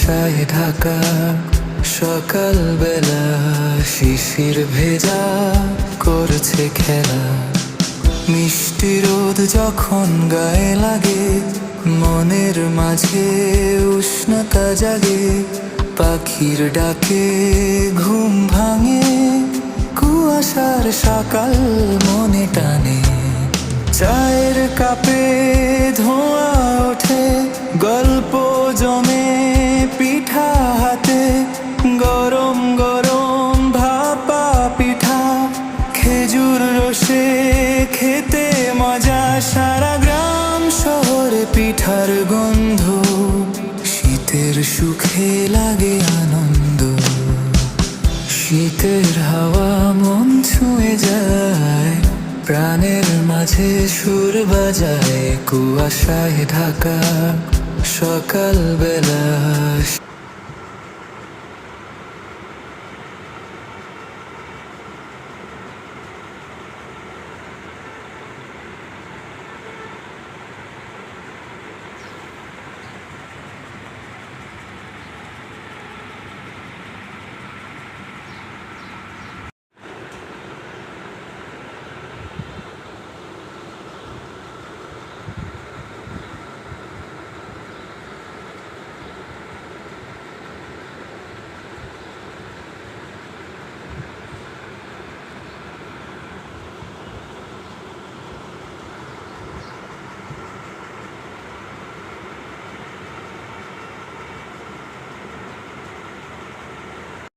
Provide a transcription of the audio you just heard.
কুয়াশায় ঢাকা সকাল বেলা, শিশির ভেজা করছে খেলা। মিষ্টি রোদ যখন গায়ে লাগে, মনের মাঝে উষ্ণতা জাগে। পাখির ডাকে ঘুম ভাঙে, কুয়াশার সকাল মনে টানে। চায়ের কাপে ধোঁয়া ওঠে, গল্প জমে পিঠা হাতে। গরম গরম ভাপা পিঠা, খেজুর রসে খেতে মজা। সারা গ্রাম শহরে পিঠার গন্ধ, শীতের সুখে লাগে আনন্দ। শীতের হাওয়া মন ছুঁয়ে যায়, প্রাণের মাঝে সুর বাজায়। কুয়াশায় ঢাকা সকাল বেলা।